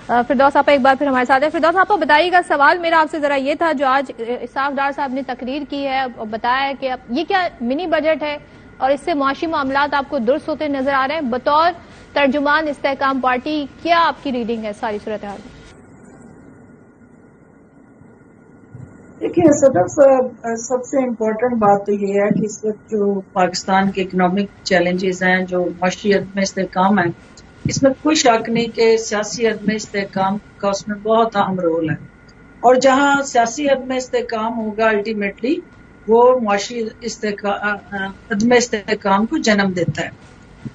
فردوس آپ ایک بار پھر ہمارے ساتھ ہیں. فردوس آپ بتائیے گا، سوال میرا آپ سے ذرا یہ تھا، جو آج اسحاق ڈار صاحب نے تقریر کی ہے اور بتایا ہے کہ یہ کیا منی بجٹ ہے اور اس سے معاشی معاملات آپ کو درست ہوتے نظر آ رہے ہیں. بطور ترجمان استحکام پارٹی کیا آپ کی ریڈنگ ہے ساری صورتحال میں؟ دیکھیے صدف صاحب، سب سے امپورٹنٹ بات تو یہ ہے کہ اس وقت جو پاکستان کے اکنامک چیلنجز ہیں، جو معاشی عدم استحکام ہے، اس میں کوئی شک نہیں کہ سیاسی عدم استحکام کا اس میں بہت اہم رول ہے. اور جہاں سیاسی عدم استحکام ہوگا الٹیمیٹلی وہ معاشی عدم استحکام کو جنم دیتا ہے.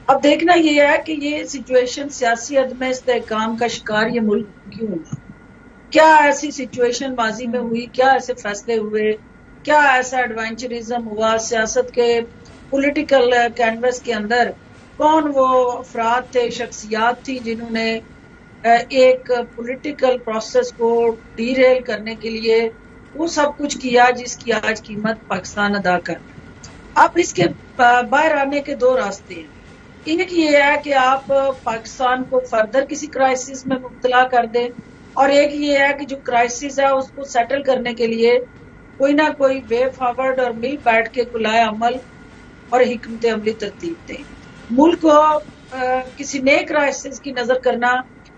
اب دیکھنا یہ ہے کہ یہ سچویشن سیاسی عدم استحکام کا شکار یہ ملک کیوں ہوا. کیا ایسی سچویشن ماضی میں ہوئی، کیا ایسے فیصلے ہوئے، کیا ایسا ایڈونچرزم ہوا سیاست کے پولیٹیکل کینوس کے اندر. کون وہ افراد تھے، شخصیات تھی جنہوں نے ایک پولیٹیکل پروسیس کو ڈی ریل کرنے کے لیے وہ سب کچھ کیا جس کی آج قیمت پاکستان ادا کر رہا ہے. اب اس کے باہر آنے کے دو راستے ہیں. ایک یہ ہے کہ آپ پاکستان کو فردر کسی کرائسس میں مبتلا کر دیں، اور ایک یہ ہے کہ جو کرائسس ہے اس کو سیٹل کرنے کے لیے کوئی نہ کوئی وے فارورڈ اور مل بیٹھ کے کلائے عمل اور حکمت عملی ترتیب دیں. ملک کو کسی نئے کرائسس کی نظر کرنا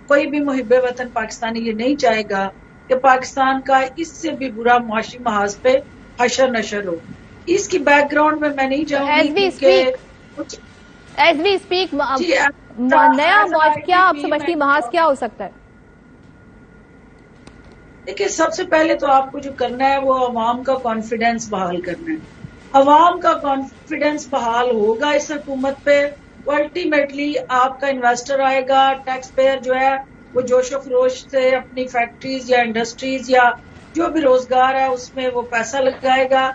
کوئی بھی محب وطن پاکستانی یہ نہیں چاہے گا کہ پاکستان کا اس سے بھی برا معاشی محاذ پہ حشر نشر ہو. اس کی بیک گراؤنڈ میں نہیں جاؤں گی کہ ایز وی اسپیک نیا کیا آپ سمجھتی محاذ کیا ہو سکتا ہے؟ دیکھیے سب سے پہلے تو آپ کو جو کرنا ہے وہ عوام کا کانفیڈنس بحال کرنا ہے. عوام کا کانفیڈنس بحال ہوگا اس حکومت پہ، الٹیمیٹلی آپ کا انویسٹر آئے گا، ٹیکس پیئر جو ہے وہ جوش و خروش سے اپنی فیکٹریز یا انڈسٹریز یا جو بھی روزگار ہے اس میں وہ پیسہ لگائے گا.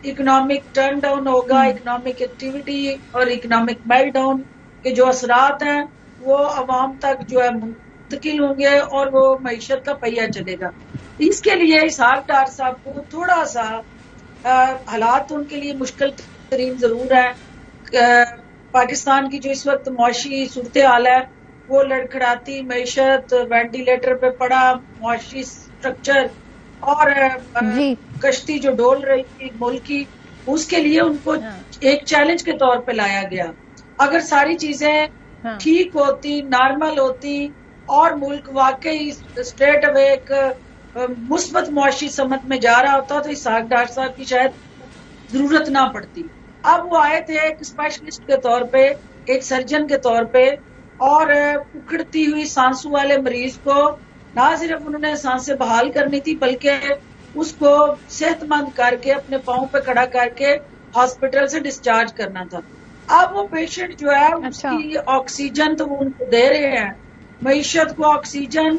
اکنامک ٹرن ڈاؤن ہوگا، اکنامک ایکٹیویٹی اور اکنامک میلٹ ڈاؤن کے جو اثرات ہیں وہ عوام تک جو ہے منتقل ہوں گے اور وہ معیشت کا پہیہ چلے گا. اس کے لیے اسحاق ڈار صاحب کو تھوڑا سا حالات ان کے لیے مشکل ترین ضرور ہے. پاکستان کی جو اس وقت معاشی صورتحال ہے وہ لڑکھڑاتی معیشت، وینٹیلیٹر پہ پڑا معاشی سٹرکچر اور کشتی جو ڈول رہی تھی ملک کی، اس کے لیے ان کو ایک چیلنج کے طور پہ لایا گیا. اگر ساری چیزیں ٹھیک ہوتی، نارمل ہوتی اور ملک واقعی اسٹریٹ اوے ایک مثبت معاشی سمت میں جا رہا ہوتا تو اسحاق ڈار صاحب کی شاید ضرورت نہ پڑتی. اب وہ آئے تھے ایک اسپیشلسٹ کے طور پہ، ایک سرجن کے طور پہ، اور اکھڑتی ہوئی سانسوں والے مریض کو نہ صرف انہوں نے سانسیں بحال کرنی تھی بلکہ اس کو صحت مند کر کے اپنے پاؤں پہ کھڑا کر کے ہاسپٹل سے ڈسچارج کرنا تھا. اب وہ پیشنٹ جو ہے اس کی آکسیجن تو وہ ان کو دے رہے ہیں، معیشت کو oxygen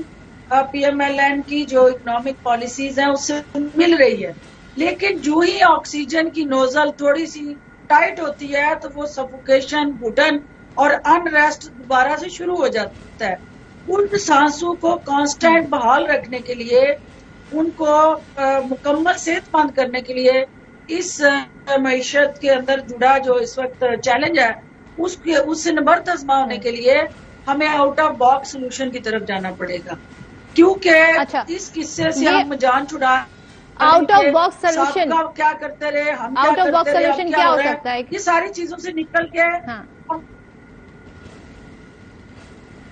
P M L N کی جو اکنامک پالیسیز ہیں اس سے مل رہی ہے، لیکن جو ہی آکسیجن کی نوزل تھوڑی سی ٹائٹ ہوتی ہے تو وہ سفوکیشن، گھٹن اور انریسٹ دوبارہ سے شروع ہو جاتا ہے. ان سانسوں کو کانسٹینٹ بحال رکھنے کے لیے، ان کو مکمل صحت مند کرنے کے لیے اس معیشت کے اندر جڑا جو اس وقت چیلنج ہے اس سے نبرد آزما ہونے کے لیے ہمیں آؤٹ آف باکس سولوشن کی طرف جانا پڑے گا، کیونکہ اس قصے سے ہم جان چھڑا آؤٹ آف باکس سولوشن کیا کرتے رہے، ہم آؤٹ آف باکس سولوشن کیا ہو سکتا ہے؟ یہ ساری چیزوں سے نکل کے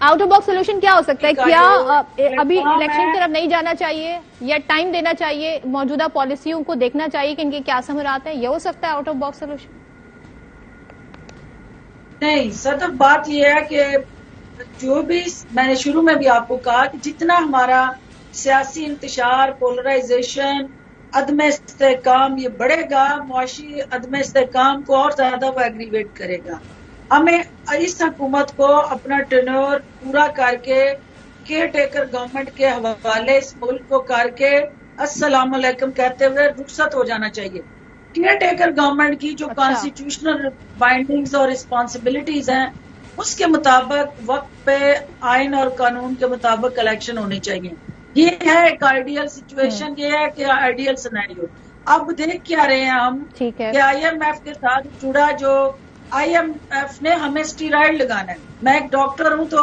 آؤٹ آف باکس سولوشن کیا ہو سکتا ہے؟ کیا ابھی الیکشن کی طرف نہیں جانا چاہیے یا ٹائم دینا چاہیے، موجودہ پالیسیوں کو دیکھنا چاہیے کہ ان کے کیا ثمرات ہیں؟ یہ ہو سکتا ہے آؤٹ آف باکس سولوشن؟ نہیں صدف، بات یہ ہے کہ جو بھی میں نے شروع میں بھی آپ کو کہا کہ جتنا ہمارا سیاسی انتشار، پولرائزیشن، عدم استحکام یہ بڑھے گا، معاشی عدم استحکام کو اور زیادہ وہ ایگریویٹ کرے گا. ہمیں اس حکومت کو اپنا ٹینور پورا کر کے کیئر ٹیکر گورنمنٹ کے حوالے اس ملک کو کر کے السلام علیکم کہتے ہوئے رخصت ہو جانا چاہیے. کیئر ٹیکر گورنمنٹ کی جو کانسٹیٹیوشنل بائنڈنگز اور رسپانسبلٹیز ہیں اس کے مطابق وقت پہ آئین اور قانون کے مطابق الیکشن ہونے چاہیے. یہ ہے ایک آئیڈیل سچویشن، یہ ہے کہ آئیڈیل سینیریو. اب دیکھ کیا رہے ہیں ہم کہ آئی ایم ایف کے ساتھ جڑا، جو آئی ایم ایف نے ہمیں اسٹیرائڈ لگانا ہے. میں ایک ڈاکٹر ہوں تو